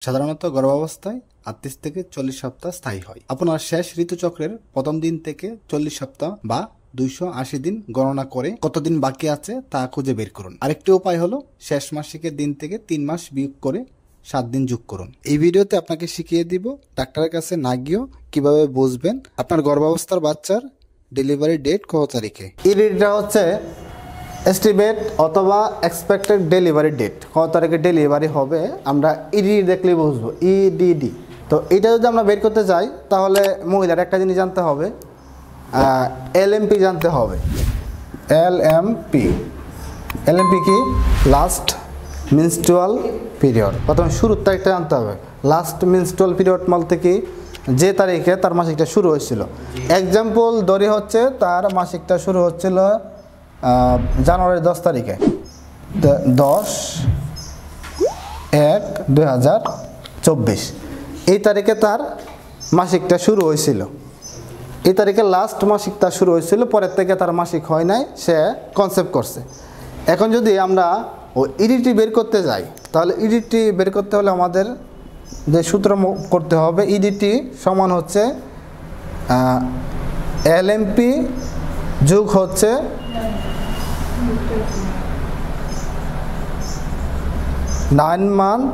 সাধারণত গর্ভাবস্থায় 38 থেকে 40 সপ্তাহ স্থায়ী হয়। আপনার শেষ ঋতুচক্রের প্রথম দিন থেকে 40 সপ্তাহ বা 280 দিন গণনা করে কতদিন বাকি আছে তা খুঁজে বের করুন। আরেকটি উপায় হলো শেষ মাসিকের দিন থেকে 3 মাস বিয়োগ করে 7 দিন যোগ করুন। এই ভিডিওতে আপনাকে শিখিয়ে দিব ডাক্তারের কাছে না গিয়েও কিভাবে বুঝবেন আপনার গর্ভাবস্থার বাচ্চার ডেলিভারি ডেট কত তারিখে। এটা হচ্ছে এস্টিমেট অথবা এক্সপেক্টেড ডেলিভারি ডেট, কত তারিখে ডেলিভারি হবে আমরা ইডি দেখলেই বুঝবো, ইডিডি। তো এটা যদি আমরা বের করতে চাই তাহলে মহিলার একটা জিনিস জানতে হবে, এলএমপি জানতে হবে। এলএমপি কি? Last menstrual period. প্রথমে শুরুর তারিখটা জানতে হবে। লাস্ট মেনস্ট্রুয়াল পিরিয়ড বলতে কি, যে তারিখে তার মাসিকটা শুরু হয়েছিল। এক্সাম্পল ধরে হচ্ছে তার মাসিকটা শুরু হচ্ছিল জানুয়ারির 10 তারিখে, 10/1/2024 এই তারিখে তার মাসিকটা শুরু হয়েছিল। এই তারিখে লাস্ট মাসিকটা শুরু হয়েছিল, পরের থেকে তার মাসিক হয় নাই, সে কনসেপ্ট করছে। এখন যদি আমরা ও ইডিটি বের করতে যাই তাহলে ইডিটি বের করতে হলে আমাদের যে সূত্র করতে হবে, ইডিটি সমান হচ্ছে এলএমপি যোগ হচ্ছে nine month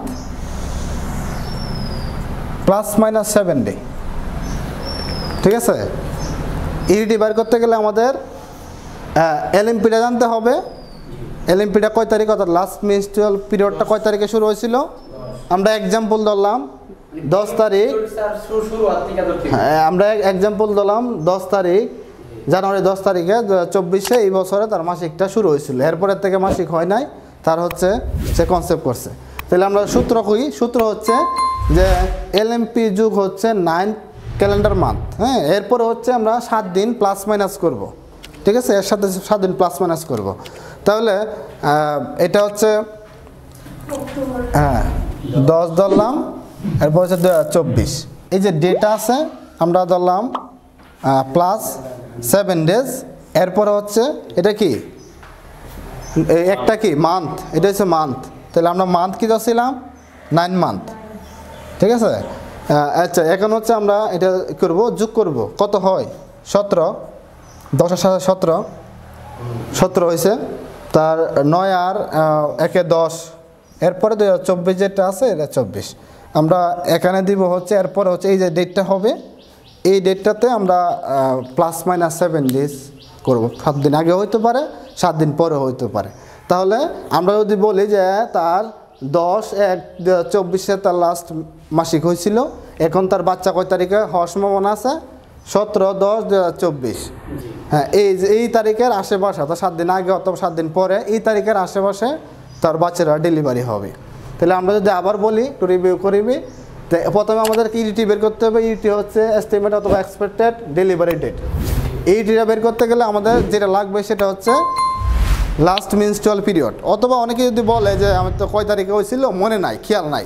plus minus 7 day. ঠিক আছে, ইডিটি বের করতে গেলে আমাদের এলএমপিটা জানতে হবে। এলএমপিটা কয় তারিখ, অর্থাৎ লাস্ট মেনস্ট্রুয়াল পিরিয়ডটা কয় তারিখে শুরু হয়েছিল। আমরা এক্সাম্পল ধরলাম 10 তারিখ, আমরা এক্সাম্পল ধরলাম 10 তারিখ, জানুয়ারি 10 তারিখে 2024 এই বছরে তার মাসিকটা শুরু হয়েছিল। এরপরের থেকে মাসিক হয় নাই, তার হচ্ছে সে কনসেপ্ট করছে। তাহলে আমরা সূত্র কই, সূত্র হচ্ছে যে এলএমপি যুগ হচ্ছে 9 ক্যালেন্ডার মান্থ। হ্যাঁ, এরপরে হচ্ছে আমরা 7 দিন প্লাস মাইনাস করব। ঠিক আছে, এর সাথে 7 দিন প্লাস মাইনাস করব। তাহলে এটা হচ্ছে 10 ধরলাম, এরপর হচ্ছে 2024। এই যে ডেটা আছে আমরা ধরলাম প্লাস 7 ডেজ। এরপরে হচ্ছে এটা কি, একটা কি মান্থ, এটা হচ্ছে মান্থ। তাহলে আমরা মান্থ কি ধরছিলাম, 9 মান্থ। ঠিক আছে, আচ্ছা এখন হচ্ছে আমরা এটা করব, যোগ করব, কত হয় 17, 10-এর সাথে 17 হয়েছে। তার 9 আর 1-এ 10, এরপরে 2024 যেটা আছে এটা 24 আমরা এখানে দিব হচ্ছে। এরপরে হচ্ছে এই যে ডেটটা হবে, এই ডেটটাতে আমরা প্লাস মাইনাস 7 ডেজ করব। 7 দিন আগে হইতে পারে, 7 দিন পরে হইতে পারে। তাহলে আমরা যদি বলি যে তার 10/1/2024 তার লাস্ট মাসিক হয়েছিল, এখন তার বাচ্চা কয় তারিখে হওয়ার সম্ভাবনা আছে, 17/10/2024। হ্যাঁ, এই তারিখের আশেপাশে, অর্থাৎ 7 দিন আগে অথবা 7 দিন পরে এই তারিখের আশেপাশে তার বাচ্চারা ডেলিভারি হবে। তাহলে আমরা যদি আবার বলি, একটু রিভিউ করিবি, তো প্রথমে আমাদের ইডিটি বের করতে হবে। ইডিটি হচ্ছে এস্টিমেট অথবা এক্সপেক্টেড ডেলিভারি ডেট। ইডিটিটা বের করতে গেলে আমাদের যেটা লাগবে সেটা হচ্ছে লাস্ট মেনস্ট্রুয়াল পিরিয়ড। অথবা অনেকে যদি বলে যে আমি তো কয় তারিখে হয়েছিল মনে নাই, খেয়াল নাই,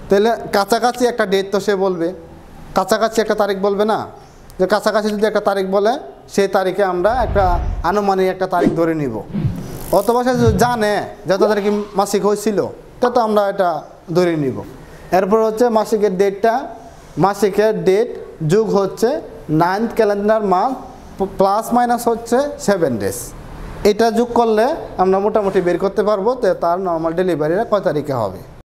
তাহলে কাছাকাছি একটা ডেট তো সে বলবে, কাছাকাছি একটা তারিখ বলবে না, যে কাছাকাছি যদি একটা তারিখ বলে সেই তারিখে আমরা একটা আনুমানিক একটা তারিখ ধরে নিব। অথবা সে জানে যত তারিখে মাসিক হয়েছিল তত আমরা এটা ধরে নিব। এরপর হচ্ছে মাসিকের ডেটটা, মাসিকের ডেট যোগ হচ্ছে 9th calendar month plus minus হচ্ছে 7 ডেজ। এটা যোগ করলে আমরা মোটামুটি বের করতে পারবো তার নর্মাল ডেলিভারিটা কয় তারিখে হবে।